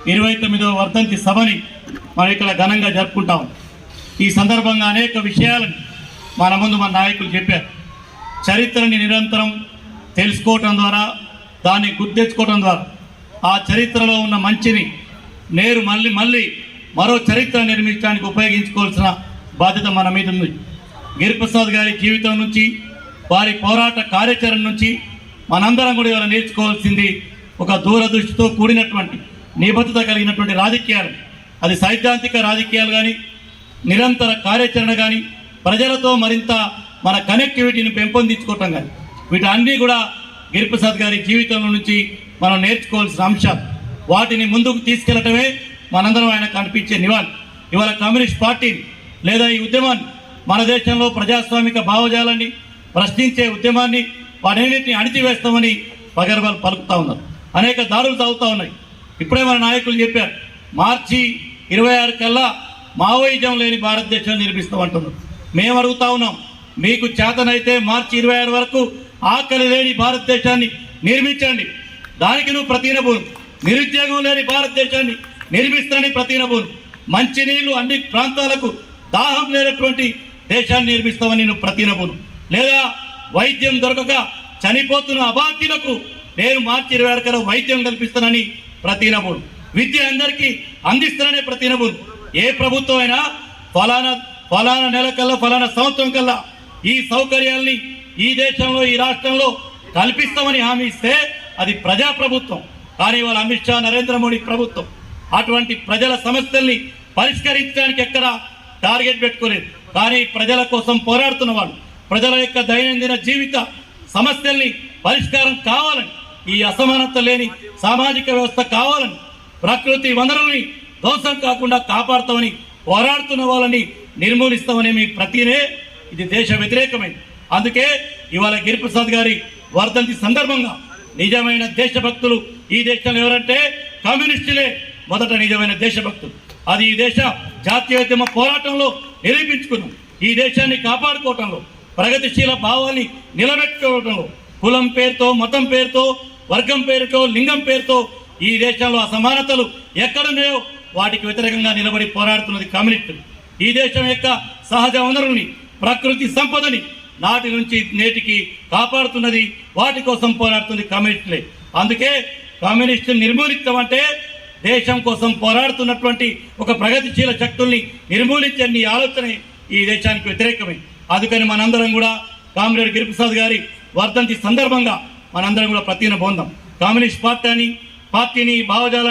29వ వర్ధంతి సభని మనం ఇక్కడ ఘనంగా జరుపుకుంటాం. ఈ సందర్భంగా అనేక విషయాలను మన ముందు మన నాయకులు చెప్పారు. చరిత్రని నిరంతరం తెలుసుకోవటం ద్వారా, దాన్ని గుర్తించుకోవటం ద్వారా ఆ చరిత్రలో ఉన్న మంచిని నేరు మళ్ళీ మరో చరిత్ర నిర్మించడానికి ఉపయోగించుకోవాల్సిన బాధ్యత మన మీద ఉంది. గిరిప్రసాద్ గారి జీవితం నుంచి, వారి పోరాట కార్యాచరణ నుంచి మనందరం కూడా ఇవాళ నేర్చుకోవాల్సింది ఒక దూరదృష్టితో కూడినటువంటి నిబద్ధత కలిగినటువంటి రాజకీయాలు. అది సైద్ధాంతిక రాజకీయాలు కానీ, నిరంతర కార్యాచరణ కానీ, ప్రజలతో మరింత మన కనెక్టివిటీని పెంపొందించుకోవటం కానీ, వీటన్నీ కూడా గిరిప్రసాద్ గారి జీవితంలో నుంచి మనం నేర్చుకోవాల్సిన అంశాలు. వాటిని ముందుకు తీసుకెళ్లటమే మనందరం ఆయన కనిపించే నివాళి. ఇవాళ కమ్యూనిస్ట్ పార్టీని లేదా ఈ ఉద్యమాన్ని, మన దేశంలో ప్రజాస్వామిక భావజాలాన్ని ప్రశ్నించే ఉద్యమాన్ని, వాటన్నిటిని అణిచివేస్తామని పగర్వాలు పలుకుతూ ఉన్నారు. అనేక దారులు తాగుతూ ఉన్నాయి. ఇప్పుడే మన నాయకులు చెప్పారు, మార్చి 26 కల్లా మావోయిజం లేని భారతదేశం నిర్మిస్తామంటున్నారు. మేము అడుగుతా ఉన్నాం, మీకు చేతనైతే మార్చి 26 వరకు ఆకలి లేని భారతదేశాన్ని నిర్మించండి. దానికి నువ్వు ప్రతినబోను. నిరుద్యోగం లేని భారతదేశాన్ని నిర్మిస్తానని ప్రతినబోను. మంచినీళ్లు అన్ని ప్రాంతాలకు దాహం లేనటువంటి దేశాన్ని నిర్మిస్తామని నువ్వు ప్రతినబోను. లేదా వైద్యం దొరకక చనిపోతున్న అభాగ్యులకు నేను మార్చి 26 కల్లా వైద్యం కల్పిస్తానని ప్రతినబోను. విద్య అందరికీ అందిస్తానని ప్రతినబోను. ఏ ప్రభుత్వం అయినా ఫలానా నెల కల్లా, ఫలానా సంవత్సరం కల్లా ఈ సౌకర్యాల్ని ఈ దేశంలో, ఈ రాష్ట్రంలో కల్పిస్తామని హామీ ఇస్తే అది ప్రజాప్రభుత్వం. కానీ వాళ్ళ అమిత్ షా, నరేంద్ర మోడీ ప్రభుత్వం అటువంటి ప్రజల సమస్యల్ని పరిష్కరించడానికి ఎక్కడ టార్గెట్ పెట్టుకోలేదు. కానీ ప్రజల కోసం పోరాడుతున్న వాళ్ళు, ప్రజల యొక్క దైనందిన జీవిత సమస్యల్ని పరిష్కారం కావాలని, ఈ అసమానత లేని సామాజిక వ్యవస్థ కావాలని, ప్రకృతి వనరుల్ని ధ్వంసం కాకుండా కాపాడుతామని పోరాడుతున్న వాళ్ళని నిర్మూలిస్తామని మీ ప్రతినే ఇది దేశ వ్యతిరేకమైంది. అందుకే ఇవాళ గిరిప్రసాద్ గారి వర్ధంతి సందర్భంగా నిజమైన దేశభక్తులు ఈ దేశంలో ఎవరంటే కమ్యూనిస్టులే మొదట నిజమైన దేశభక్తులు. అది ఈ దేశ జాతీయోద్యమ పోరాటంలో నిరూపించుకున్నాం. ఈ దేశాన్ని కాపాడుకోవటంలో, ప్రగతిశీల భావాన్ని నిలబెట్టుకోవటంలో, కులం పేరుతో, మతం పేరుతో, వర్గం పేరుతో, లింగం పేరుతో ఈ దేశంలో అసమానతలు ఎక్కడున్నాయో వాటికి వ్యతిరేకంగా నిలబడి పోరాడుతున్నది కమ్యూనిస్టులు. ఈ దేశం యొక్క సహజ వనరుల్ని, ప్రకృతి సంపదని నాటి నుంచి నేటికి కాపాడుతున్నది, వాటి కోసం పోరాడుతుంది కమ్యూనిస్టులే. అందుకే కమ్యూనిస్టులు నిర్మూలించమంటే దేశం కోసం పోరాడుతున్నటువంటి ఒక ప్రగతిశీల శక్తుల్ని నిర్మూలించని ఆలోచన ఈ దేశానికి వ్యతిరేకమే. అందుకని మనందరం కూడా కామ్రేడ్ గిరిప్రసాద్ గారి వర్ధంతి సందర్భంగా మనందరం కూడా ప్రతిన పొందాం. కమ్యూనిస్ట్ పార్టీని భావజాలాన్ని